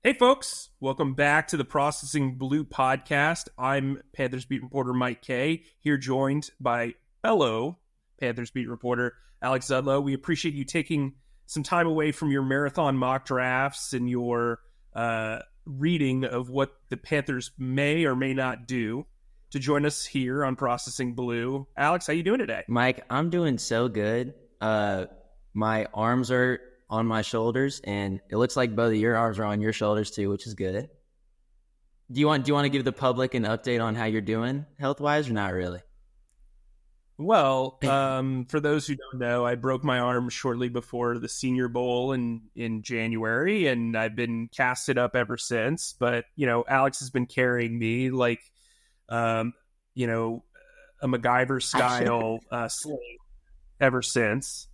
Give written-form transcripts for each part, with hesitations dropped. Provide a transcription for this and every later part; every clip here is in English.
Hey, folks. Welcome back to the Processing Blue podcast. I'm Panthers beat reporter Mike Kaye, here joined by fellow Panthers beat reporter Alex Zietlow. We appreciate you taking some time away from your marathon mock drafts and your reading of what the Panthers may or may not do to join us here on Processing Blue. Alex, how you doing today? Mike, I'm doing so good. My arms are on my shoulders, and it looks like both of your arms are on your shoulders too, which is good. Do you want to give the public an update on how you're doing health-wise, or not really? Well, for those who don't know, I broke my arm shortly before the Senior Bowl in January, and I've been casted up ever since. But, Alex has been carrying me like, a MacGyver-style sling ever since.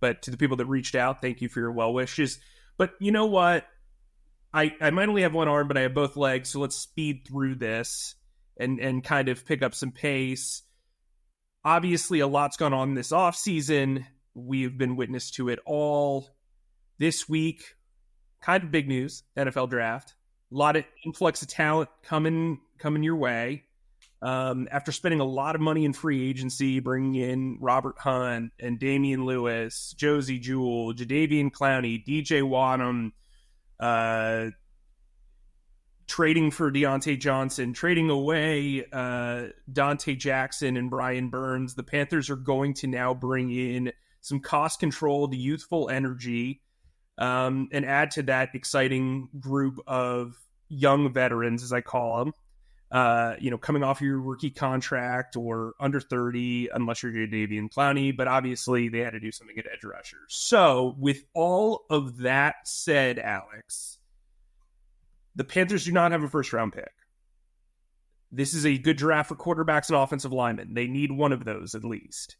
But to the people that reached out, thank you for your well wishes. But you know what? I might only have one arm, but I have both legs, so let's speed through this and kind of pick up some pace. Obviously, a lot's gone on this offseason. We've been witness to it all this week. Kind of big news, NFL draft. A lot of influx of talent coming your way. After spending a lot of money in free agency, bringing in Robert Hunt and Damian Lewis, Josie Jewell, Jadeveon Clowney, DJ Wadham, trading for Deontay Johnson, trading away Dante Jackson and Brian Burns, the Panthers are going to now bring in some cost-controlled, youthful energy and add to that exciting group of young veterans, as I call them. Coming off your rookie contract or under 30, unless you're Jadeveon Clowney, but obviously they had to do something at edge rushers. So with all of that said, Alex, the Panthers do not have a first round pick. This is a good draft for quarterbacks and offensive linemen. They need one of those at least.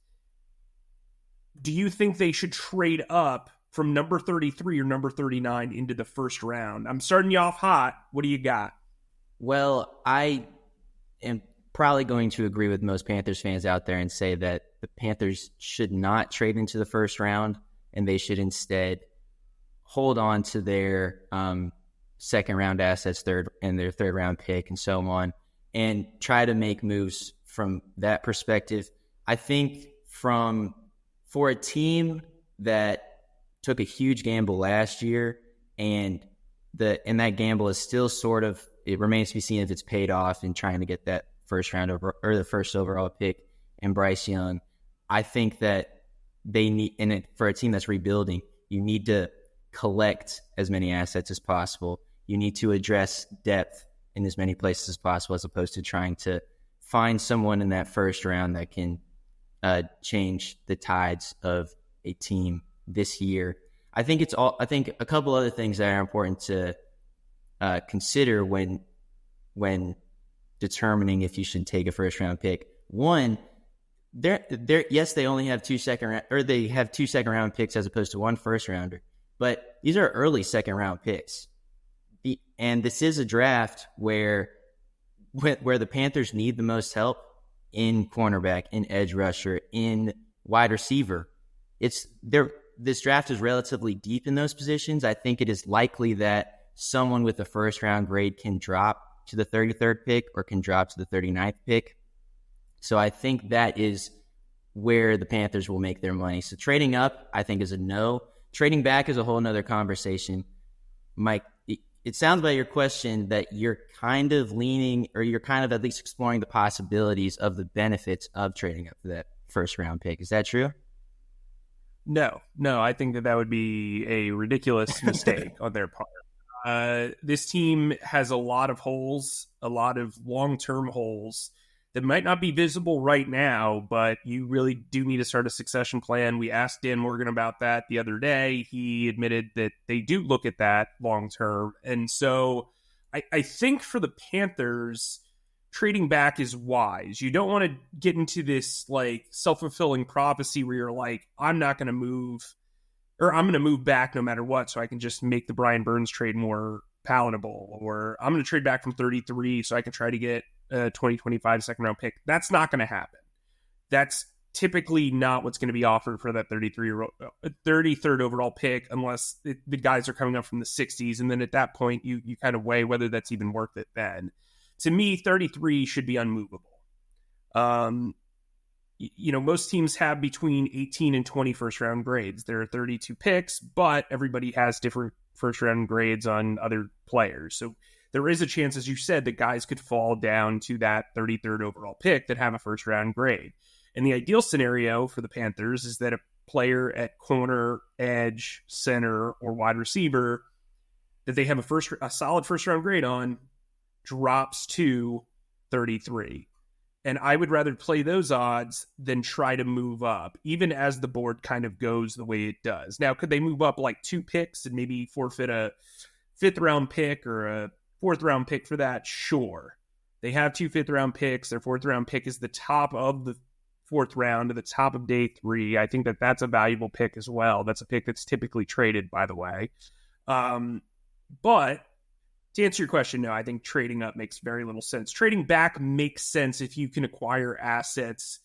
Do you think they should trade up from number 33 or number 39 into the first round? I'm starting you off hot. What do you got? Well, I am probably going to agree with most Panthers fans out there and say that the Panthers should not trade into the first round, and they should instead hold on to their second round assets, their third round pick, and so on, and try to make moves from that perspective. I think for a team that took a huge gamble last year, and that gamble is still sort of, it remains to be seen if it's paid off in trying to get that first round or the first overall pick and Bryce Young. I think that they need, and for a team that's rebuilding, you need to collect as many assets as possible. You need to address depth in as many places as possible, as opposed to trying to find someone in that first round that can change the tides of a team this year. I think a couple other things that are important to consider when determining if you should take a first round pick. One, yes, they only have two second round picks as opposed to one first rounder, but these are early second round picks. And this is a draft where the Panthers need the most help in cornerback, in edge rusher, in wide receiver. This draft is relatively deep in those positions. I think it is likely that someone with a first round grade can drop to the 33rd pick or can drop to the 39th pick. So I think that is where the Panthers will make their money. So trading up, I think, is a no. Trading back is a whole nother conversation. Mike, it sounds by your question that you're kind of leaning, or you're kind of at least exploring the possibilities of the benefits of trading up for that first round pick. Is that true? No, I think that would be a ridiculous mistake on their part. This team has a lot of holes, a lot of long-term holes that might not be visible right now, but you really do need to start a succession plan. We asked Dan Morgan about that the other day. He admitted that they do look at that long-term. And so I think for the Panthers, trading back is wise. You don't want to get into this like self-fulfilling prophecy where you're like, I'm not going to move, or I'm going to move back no matter what, so I can just make the Brian Burns trade more palatable, or I'm going to trade back from 33 so I can try to get a 2025 second round pick. That's not going to happen. That's typically not what's going to be offered for that 33rd overall pick, unless the guys are coming up from the 60s. And then at that point, you kind of weigh whether that's even worth it then. To me, 33 should be unmovable. Most teams have between 18 and 20 first round grades. There are 32 picks, but everybody has different first round grades on other players. So there is a chance, as you said, that guys could fall down to that 33rd overall pick that have a first round grade. And the ideal scenario for the Panthers is that a player at corner, edge, center, or wide receiver that they have a solid first round grade on drops to 33. And I would rather play those odds than try to move up, even as the board kind of goes the way it does. Now, could they move up like 2 picks and maybe forfeit a 5th round pick or a 4th round pick for that? Sure. They have 2 5th round picks. Their 4th round pick is the top of the 4th round, to the top of day 3. I think that that's a valuable pick as well. That's a pick that's typically traded, by the way. But to answer your question, no, I think trading up makes very little sense. Trading back makes sense if you can acquire assets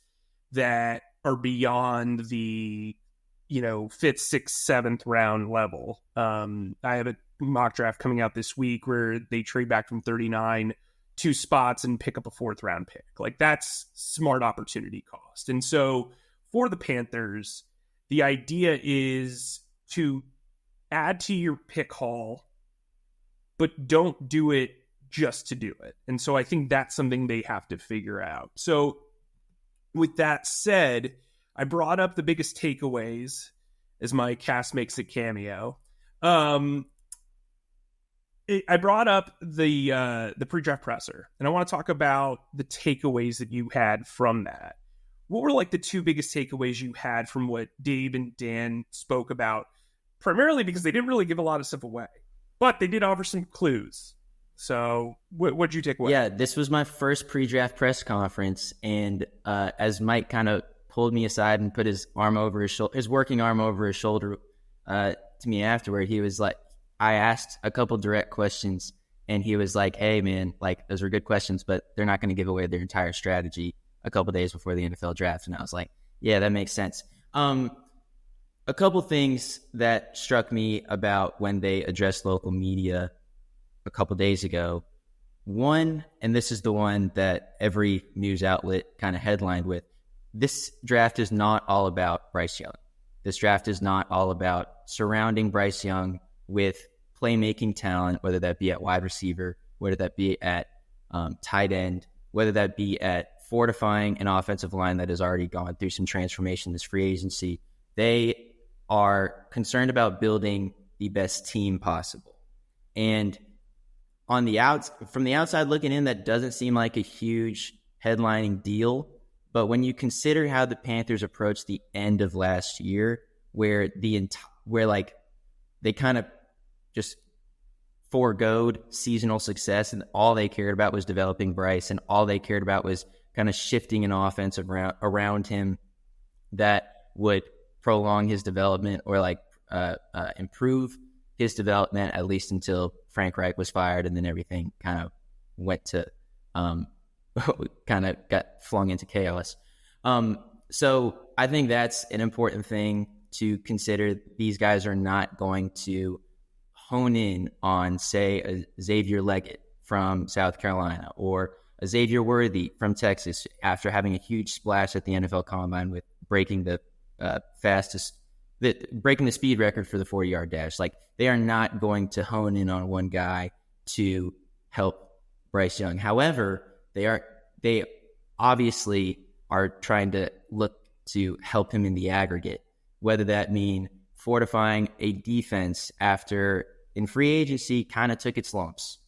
that are beyond the, 5th, 6th, 7th round level. I have a mock draft coming out this week where they trade back from 39 2 spots and pick up a 4th round pick. Like, that's smart opportunity cost. And so for the Panthers, the idea is to add to your pick haul, but don't do it just to do it. And so I think that's something they have to figure out. So with that said, I brought up the biggest takeaways as my cast makes a cameo. I brought up the Predraft Presser, and I want to talk about the takeaways that you had from that. What were like the 2 biggest takeaways you had from what Dave and Dan spoke about? Primarily because they didn't really give a lot of stuff away, but they did offer some clues. So what'd you take away? Yeah, this was my first pre-draft press conference, and as Mike kind of pulled me aside and put his arm over his shoulder, his working arm over his shoulder to me afterward, he was like, I asked a couple direct questions, and he was like, hey, man, like, those were good questions, but they're not going to give away their entire strategy a couple days before the NFL draft. And I was like, yeah, that makes sense. A couple things that struck me about when they addressed local media a couple days ago. One, and this is the one that every news outlet kind of headlined with, this draft is not all about Bryce Young. This draft is not all about surrounding Bryce Young with playmaking talent, whether that be at wide receiver, whether that be at tight end, whether that be at fortifying an offensive line that has already gone through some transformation this free agency. They are concerned about building the best team possible. And from the outside looking in, that doesn't seem like a huge headlining deal. But when you consider how the Panthers approached the end of last year, where they kind of just foregoed seasonal success, and all they cared about was developing Bryce, and all they cared about was kind of shifting an offense around him that would prolong his development or improve his development, at least until Frank Reich was fired, and then everything kind of went to kind of got flung into chaos. So I think that's an important thing to consider. These guys are not going to hone in on, say, a Xavier Leggett from South Carolina or a Xavier Worthy from Texas after having a huge splash at the NFL Combine with breaking the speed record for the 40-yard dash. Like, they are not going to hone in on one guy to help Bryce Young. However, they obviously are trying to look to help him in the aggregate, whether that mean fortifying a defense after in free agency kind of took its lumps,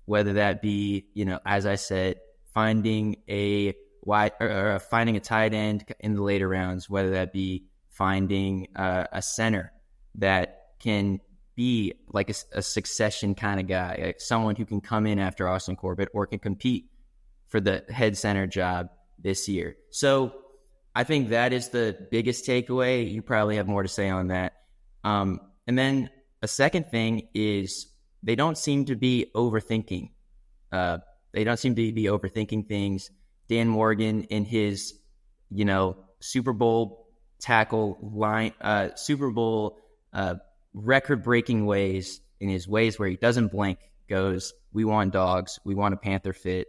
whether that be, as I said, finding a tight end in the later rounds, whether that be finding a center that can be like a succession kind of guy, like someone who can come in after Austin Corbett or can compete for the head center job this year. So I think that is the biggest takeaway. You probably have more to say on that. And then a second thing is they don't seem to be overthinking. Things. Dan Morgan in his, Super Bowl tackle line, Super Bowl record-breaking ways, in his ways where he doesn't blink, goes, we want dogs, we want a Panther fit.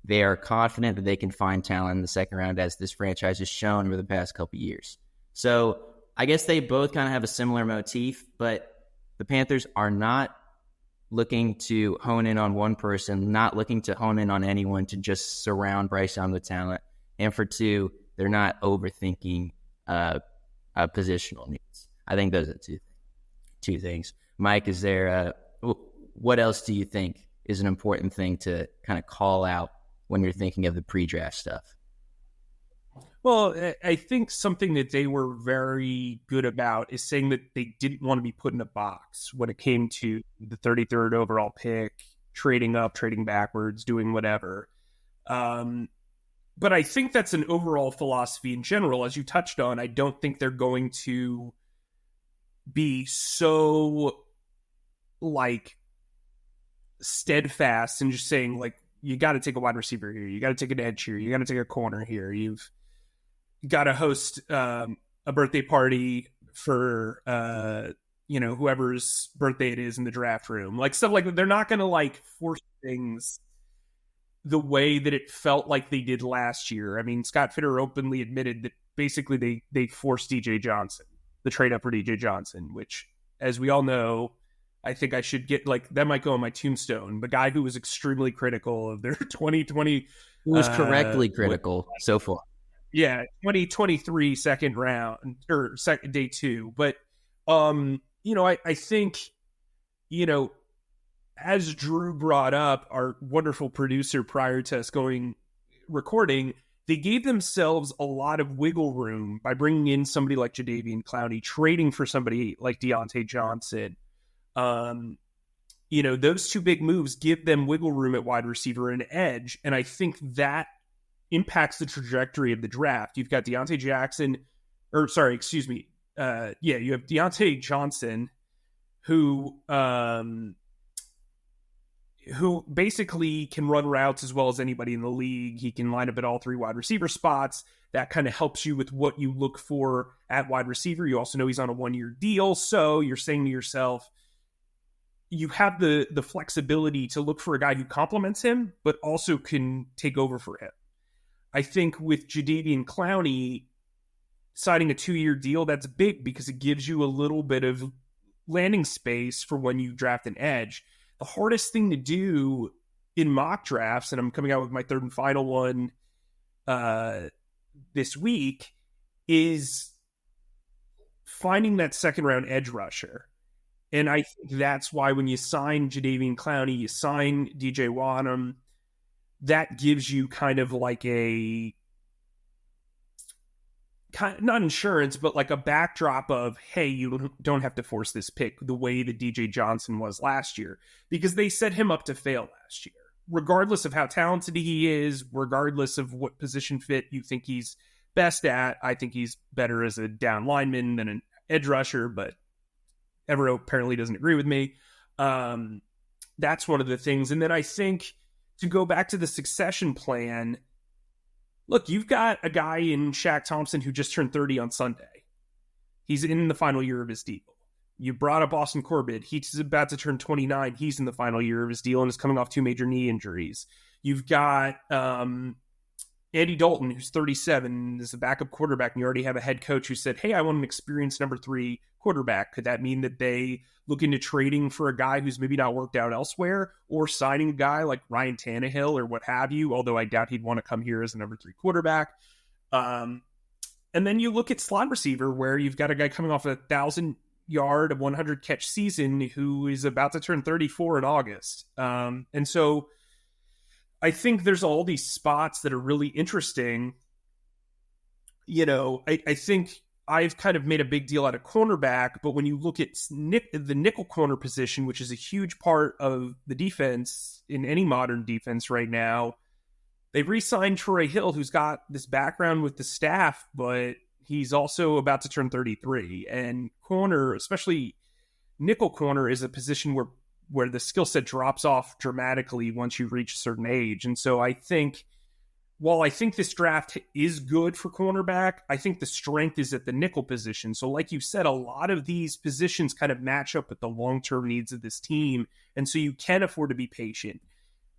They are confident that they can find talent in the second round, as this franchise has shown over the past couple of years. So I guess they both kind of have a similar motif, but the Panthers are not looking to hone in on one person, not looking to hone in on anyone, to just surround Bryce Young with talent. And for two, they're not overthinking positional needs. I think those are two things. Mike, is there what else do you think is an important thing to kind of call out when you're thinking of the pre-draft stuff? Well, I think something that they were very good about is saying that they didn't want to be put in a box when it came to the 33rd overall pick, trading up, trading backwards, doing whatever. But I think that's an overall philosophy in general. As you touched on, I don't think they're going to be so like steadfast and just saying like, you got to take a wide receiver here, you got to take an edge here, you got to take a corner here, you've got to host a birthday party for whoever's birthday it is in the draft room, like stuff like that. They're not going to like force things the way that it felt like they did last year. I mean, Scott Fitter openly admitted that basically they forced DJ Johnson, the trade up for DJ Johnson, which, as we all know, I think I should get, like, that might go on my tombstone. The guy who was extremely critical of their 2020 who was correctly critical so far. Yeah, 2023 second round or second day two. But I think, as Drew brought up, our wonderful producer prior to us recording, they gave themselves a lot of wiggle room by bringing in somebody like Jadeveon Clowney, trading for somebody like Deontay Johnson. Those two big moves give them wiggle room at wide receiver and edge, and I think that impacts the trajectory of the draft. You've got Deontay Jackson, you have Deontay Johnson, who basically can run routes as well as anybody in the league. He can line up at all three wide receiver spots. That kind of helps you with what you look for at wide receiver. You also know he's on a 1-year deal, so you're saying to yourself, you have the flexibility to look for a guy who complements him, but also can take over for him. I think with Jadeveon Clowney signing a 2-year deal, that's big because it gives you a little bit of landing space for when you draft an edge. The hardest thing to do in mock drafts, and I'm coming out with my third and final one this week, is finding that second round edge rusher. And I think that's why when you sign Jadeveon Clowney, you sign DJ Wadham, that gives you kind of like not insurance, but like a backdrop of, hey, you don't have to force this pick the way that DJ Johnson was last year, because they set him up to fail last year. Regardless of how talented he is, regardless of what position fit you think he's best at, I think he's better as a down lineman than an edge rusher, but Evero apparently doesn't agree with me. That's one of the things. And then I think, to go back to the succession plan, look, you've got a guy in Shaq Thompson who just turned 30 on Sunday. He's in the final year of his deal. You brought up Austin Corbett. He's about to turn 29. He's in the final year of his deal and is coming off 2 major knee injuries. You've got Andy Dalton, who's 37, is a backup quarterback, and you already have a head coach who said, hey, I want an experienced number 3 quarterback. Could that mean that they look into trading for a guy who's maybe not worked out elsewhere, or signing a guy like Ryan Tannehill or what have you, although I doubt he'd want to come here as a number 3 quarterback. And then you look at slot receiver, where you've got a guy coming off a 1,000-yard, 100-catch season who is about to turn 34 in August. And so I think there's all these spots that are really interesting. I think I've kind of made a big deal out of cornerback, but when you look at the nickel corner position, which is a huge part of the defense in any modern defense right now, they've re-signed Troy Hill, who's got this background with the staff, but he's also about to turn 33. And corner, especially nickel corner, is a position where the skill set drops off dramatically once you reach a certain age. And so I think while I think this draft is good for cornerback, I think the strength is at the nickel position. So like you said, a lot of these positions kind of match up with the long-term needs of this team. And so you can afford to be patient.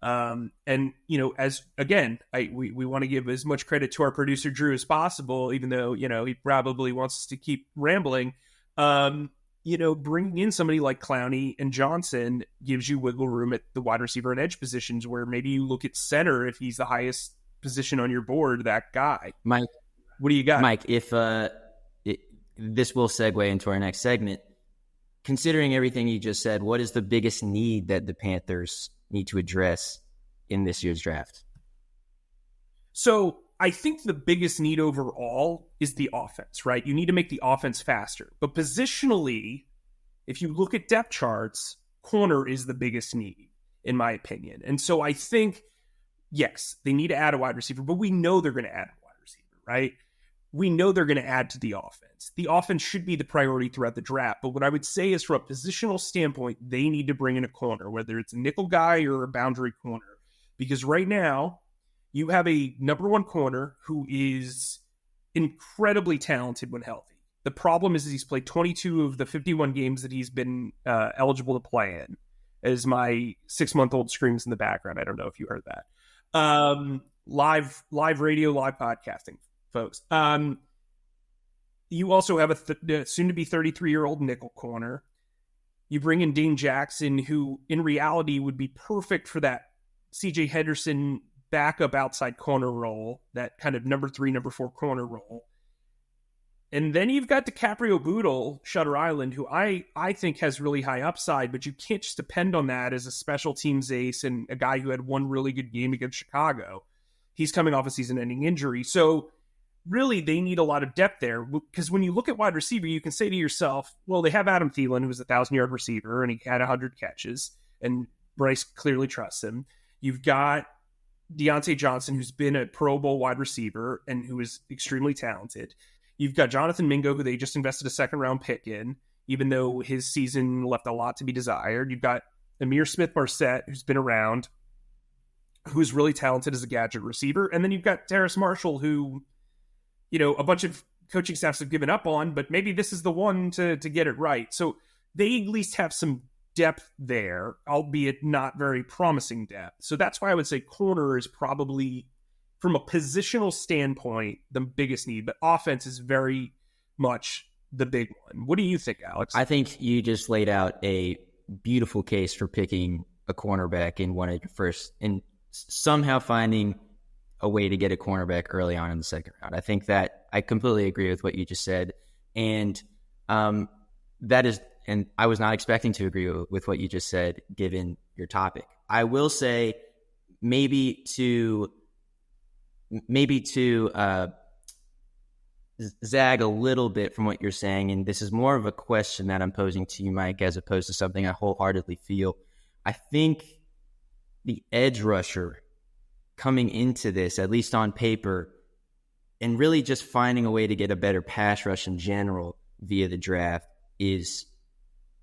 And, you know, as again, we want to give as much credit to our producer, Drew, as possible, even though, you know, he probably wants us to keep rambling. You know, bringing in somebody like Clowney and Johnson gives you wiggle room at the wide receiver and edge positions, where maybe you look at center if he's the highest position on your board, that guy. Mike, what do you got? Mike, if this will segue into our next segment, considering everything you just said, what is the biggest need that the Panthers need to address in this year's draft? So I think the biggest need overall is the offense, right? You need to make the offense faster. But positionally, if you look at depth charts, corner is the biggest need, in my opinion. And so I think, yes, they need to add a wide receiver, but we know they're going to add a wide receiver, right? We know they're going to add to the offense. The offense should be the priority throughout the draft. But what I would say is, from a positional standpoint, they need to bring in a corner, whether it's a nickel guy or a boundary corner. Because right now, you have a number one corner who is incredibly talented when healthy. The problem is he's played 22 of the 51 games that he's been eligible to play in, as my 6-month-old screams in the background. I don't know if you heard that. Live radio, live podcasting, folks. You also have a soon-to-be 33-year-old nickel corner. You bring in Dane Jackson, who in reality would be perfect for that C.J. Henderson backup outside corner role, that kind of number 3, number 4 corner role. And then you've got DiCaprio Bootle, Shutter Island, who I think has really high upside, but you can't just depend on that as a special teams ace and a guy who had one really good game against Chicago. He's coming off a season-ending injury. So really, they need a lot of depth there, because when you look at wide receiver, you can say to yourself, well, they have Adam Thielen, who's a 1,000-yard receiver, and he had 100 catches, and Bryce clearly trusts him. You've got Deontay Johnson, who's been a Pro Bowl wide receiver and who is extremely talented. You've got Jonathan Mingo, who they just invested a second-round pick in, even though his season left a lot to be desired. You've got Amir Smith-Marset, who's been around, who's really talented as a gadget receiver. And then you've got Terrace Marshall, who, you know, a bunch of coaching staffs have given up on, but maybe this is the one to get it right. So they at least have some depth there, albeit not very promising depth. So that's why I would say corner is probably, from a positional standpoint, the biggest need, but offense is very much the big one. What do you think, Alex? I think you just laid out a beautiful case for picking a cornerback in one of your first, and somehow finding a way to get a cornerback early on in the second round. I think that I completely agree with what you just said. And that is, and I was not expecting to agree with what you just said, given your topic. I will say maybe to zag a little bit from what you're saying, and this is more of a question that I'm posing to you, Mike, as opposed to something I wholeheartedly feel. I think the edge rusher coming into this, at least on paper, and really just finding a way to get a better pass rush in general via the draft, is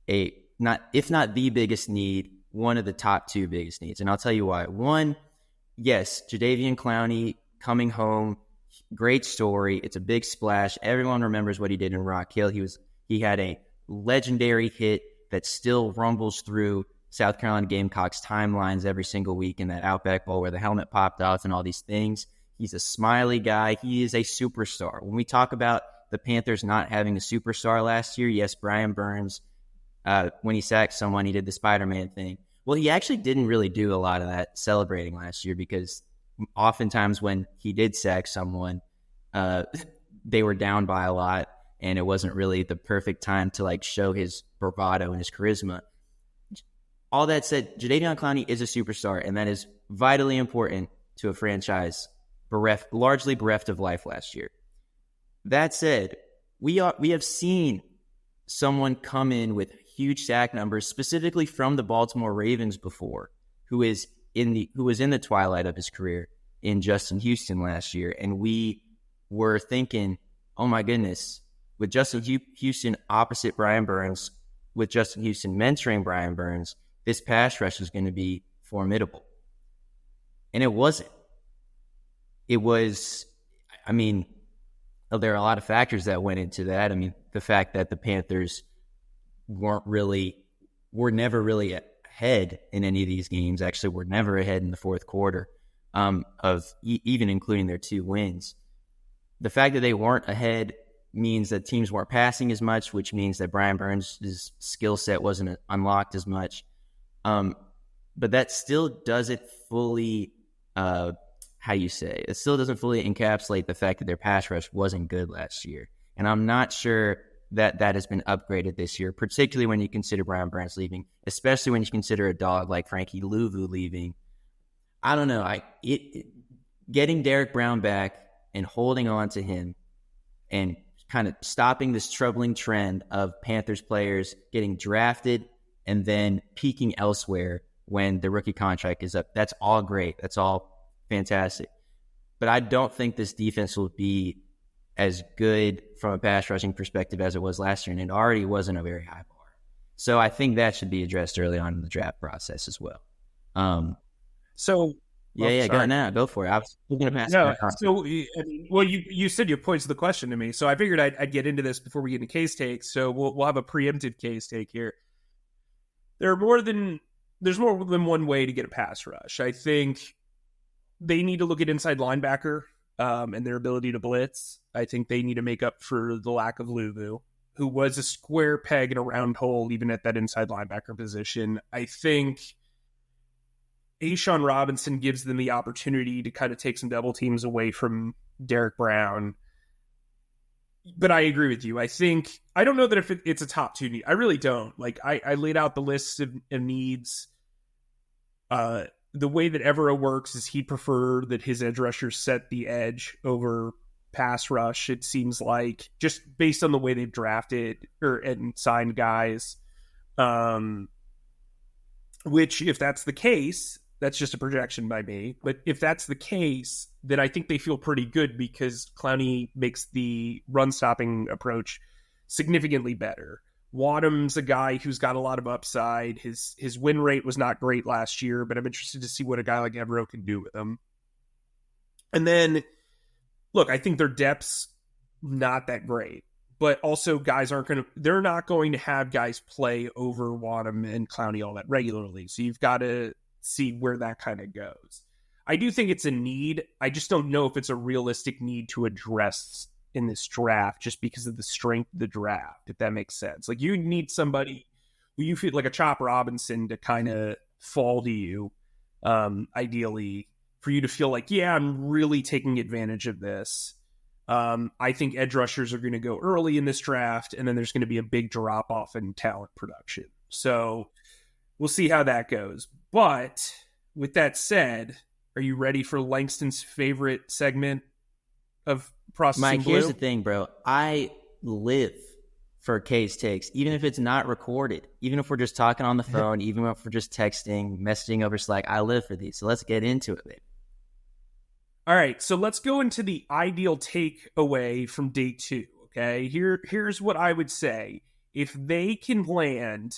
if not the biggest need, one of the top 2 biggest needs. And I'll tell you why. One, yes, Jadeveon Clowney coming home, great story. It's a big splash. Everyone remembers what he did in Rock Hill. He had a legendary hit that still rumbles through South Carolina Gamecocks timelines every single week in that Outback Bowl where the helmet popped off and all these things. He's a smiley guy. He is a superstar. When we talk about the Panthers not having a superstar last year, yes, Brian Burns, when he sacked someone, he did the Spider-Man thing. Well, he actually didn't really do a lot of that celebrating last year, because oftentimes when he did sack someone, they were down by a lot, and it wasn't really the perfect time to show his bravado and his charisma. All that said, Jadeveon Clowney is a superstar, and that is vitally important to a franchise largely bereft of life last year. That said, we have seen someone come in with huge sack numbers, specifically from the Baltimore Ravens before, who was in the twilight of his career, in Justin Houston last year. And we were thinking, oh my goodness, with Justin Houston opposite Brian Burns, with Justin Houston mentoring Brian Burns, this pass rush is going to be formidable. And it wasn't. it was, I mean, there are a lot of factors that went into that. I mean, the fact that the Panthers were never really ahead in any of these games. Actually, were never ahead in the fourth quarter, even including their 2 wins. The fact that they weren't ahead means that teams weren't passing as much, which means that Brian Burns' skill set wasn't unlocked as much. But that still doesn't fully, it still doesn't fully encapsulate the fact that their pass rush wasn't good last year. And I'm not sure that has been upgraded this year, particularly when you consider Brian Burns leaving, especially when you consider a dog like Frankie Louvu leaving. I don't know. Getting Derek Brown back and holding on to him and kind of stopping this troubling trend of Panthers players getting drafted and then peaking elsewhere when the rookie contract is up. That's all great. That's all fantastic. But I don't think this defense will be as good from a pass rushing perspective as it was last year, and it already wasn't a very high bar. So I think that should be addressed early on in the draft process as well. Go for it. I was going to pass. No, so well, you said you posed the question to me, so I figured I'd get into this before we get into case takes. So we'll have a preemptive case take here. There's more than one way to get a pass rush. I think they need to look at inside linebacker and their ability to blitz. I think they need to make up for the lack of Louvu, who was a square peg in a round hole even at that inside linebacker position. I think A'Shawn Robinson gives them the opportunity to kind of take some double teams away from Derek Brown. But I agree with you. I don't know that if it's a top 2 need. I really don't. Like, I laid out the list of needs. The way that Evero works is he'd prefer that his edge rushers set the edge over pass rush. It seems like, just based on the way they've drafted and signed guys. Which, if that's the case, that's just a projection by me. But if that's the case, then I think they feel pretty good because Clowney makes the run-stopping approach significantly better. Wadham's a guy who's got a lot of upside. His win rate was not great last year, but I'm interested to see what a guy like Evero can do with him. And then, look, I think their depth's not that great. But also, guys they're not going to have guys play over Wadham and Clowney all that regularly. So you've got to see where that kind of goes. I do think it's a need. I just don't know if it's a realistic need to address in this draft just because of the strength of the draft, if that makes sense. Like, you need somebody who you feel like a Chop Robinson to kind of fall to you, ideally, for you to feel like, yeah, I'm really taking advantage of this. I think edge rushers are going to go early in this draft, and then there's going to be a big drop-off in talent production. So we'll see how that goes. But with that said, are you ready for Langston's favorite segment of Processing Mike, Blue? here's the thing, bro. I live for case takes, even if it's not recorded, even if we're just talking on the phone, even if we're just texting, messaging over Slack. I live for these. So let's get into it, baby. All right, so let's go into the ideal takeaway from day 2, okay? Here's what I would say. If they can land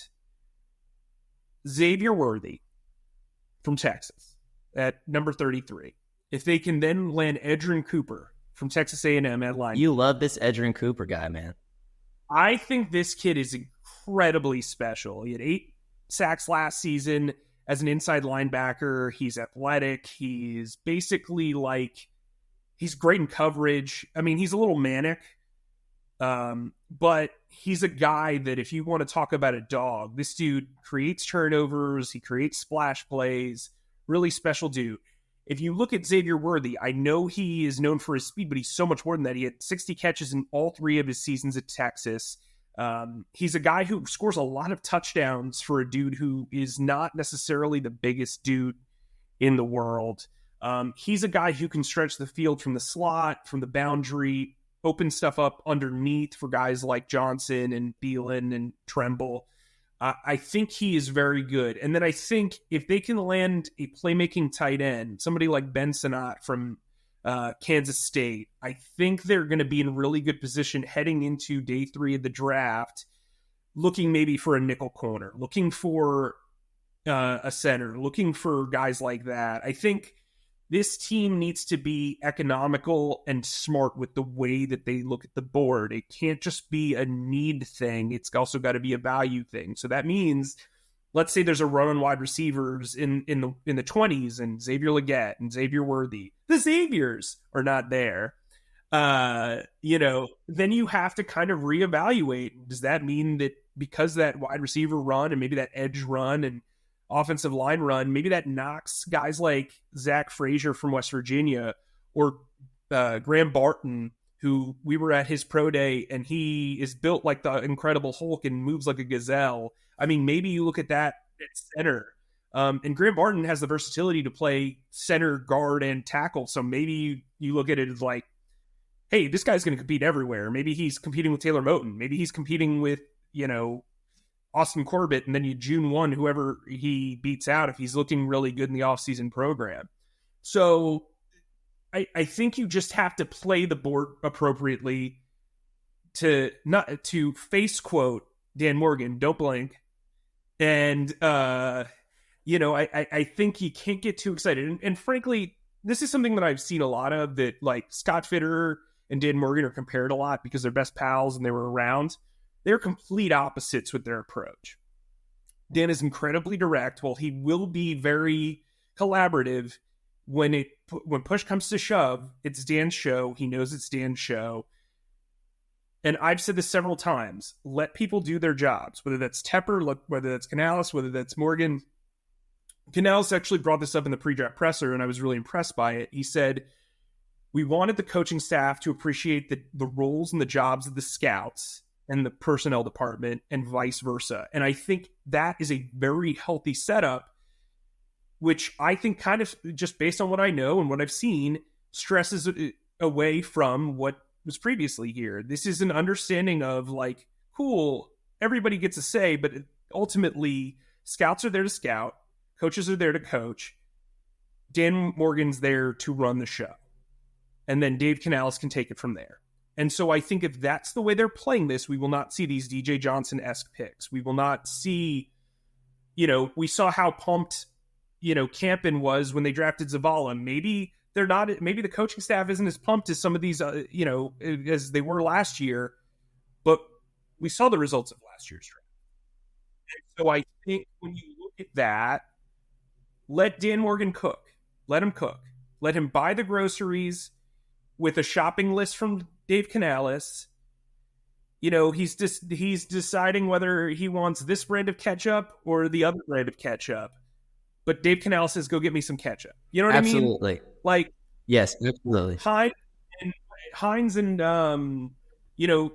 Xavier Worthy from Texas at number 33, if they can then land Edgerrin Cooper from Texas A&M at line. You love this Edgerrin Cooper guy, man. I think this kid is incredibly special. He had 8 sacks last season as an inside linebacker. He's athletic. He's basically he's great in coverage. I mean, he's a little manic, but he's a guy that if you want to talk about a dog, this dude creates turnovers. He creates splash plays. Really special dude. If you look at Xavier Worthy, I know he is known for his speed, but he's so much more than that. He had 60 catches in all 3 of his seasons at Texas. He's a guy who scores a lot of touchdowns for a dude who is not necessarily the biggest dude in the world. He's a guy who can stretch the field from the slot, from the boundary, open stuff up underneath for guys like Johnson and Thielen and Tremble. I think he is very good. And then I think if they can land a playmaking tight end, somebody like Ben Sinnott from Kansas State, I think they're going to be in really good position heading into day 3 of the draft, looking maybe for a nickel corner, looking for a center, looking for guys like that. I think this team needs to be economical and smart with the way that they look at the board. It can't just be a need thing. It's also got to be a value thing. So that means, let's say there's a run on wide receivers in the 20s, and Xavier Legette and Xavier Worthy. The Xaviers are not there. Then you have to kind of reevaluate. Does that mean that because that wide receiver run and maybe that edge run and offensive line run, maybe that knocks guys like Zach Frazier from West Virginia or Graham Barton, who we were at his pro day, and he is built like the Incredible Hulk and moves like a gazelle. I mean, maybe you look at that at center. And Graham Barton has the versatility to play center, guard, and tackle. So maybe you look at it as like, hey, this guy's going to compete everywhere. Maybe he's competing with Taylor Moton. Maybe he's competing with, Austin Corbett, and then you June 1, whoever he beats out if he's looking really good in the offseason program. So I think you just have to play the board appropriately to face quote Dan Morgan, don't blink. And, I think you can't get too excited. And frankly, this is something that I've seen a lot of, that like Scott Fitterer and Dan Morgan are compared a lot because they're best pals and they were around. They're complete opposites with their approach. Dan is incredibly direct. While he will be very collaborative, when push comes to shove, it's Dan's show. He knows it's Dan's show. And I've said this several times. Let people do their jobs, whether that's Tepper, whether that's Canales, whether that's Morgan. Canales actually brought this up in the pre-draft presser, and I was really impressed by it. He said, we wanted the coaching staff to appreciate the roles and the jobs of the scouts and the personnel department and vice versa. And I think that is a very healthy setup, which I think kind of, just based on what I know and what I've seen, stresses away from what was previously here. This is an understanding of like, cool, everybody gets a say, but ultimately scouts are there to scout, coaches are there to coach. Dan Morgan's there to run the show. And then Dave Canales can take it from there. And so I think if that's the way they're playing this, we will not see these DJ Johnson-esque picks. We will not see, we saw how pumped, Campen was when they drafted Zavala. Maybe they're not, maybe the coaching staff isn't as pumped as some of these, as they were last year, but we saw the results of last year's draft. And so I think when you look at that, let Dan Morgan cook. Let him cook. Let him buy the groceries with a shopping list from Dave Canales. He's deciding whether he wants this brand of ketchup or the other brand of ketchup. But Dave Canales says, go get me some ketchup. You know what I mean? Absolutely. Like, yes, absolutely. Heinz and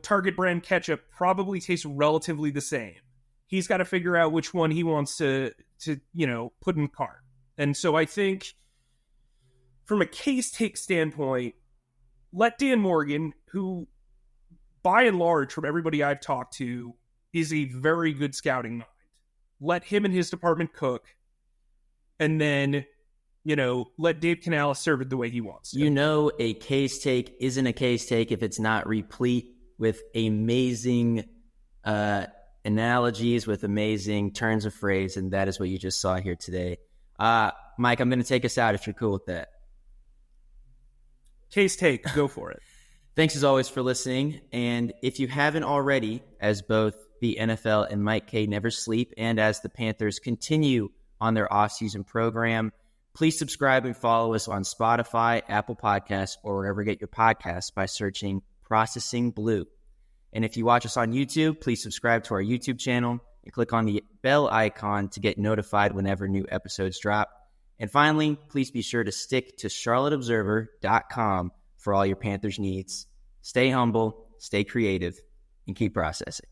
Target brand ketchup probably taste relatively the same. He's got to figure out which one he wants to put in the cart. And so I think from a case take standpoint, let Dan Morgan, who by and large from everybody I've talked to is a very good scouting mind, let him and his department cook, and then let Dave Canales serve it the way he wants to. A case take isn't a case take if it's not replete with amazing analogies, with amazing turns of phrase, and that is what you just saw here today. Mike, I'm going to take us out if you're cool with that. Case take, go for it. Thanks as always for listening. And if you haven't already, as both the NFL and Mike Kaye never sleep, and as the Panthers continue on their offseason program, please subscribe and follow us on Spotify, Apple Podcasts, or wherever you get your podcasts by searching Processing Blue. And if you watch us on YouTube, please subscribe to our YouTube channel and click on the bell icon to get notified whenever new episodes drop. And finally, please be sure to stick to charlotteobserver.com for all your Panthers needs. Stay humble, stay creative, and keep processing.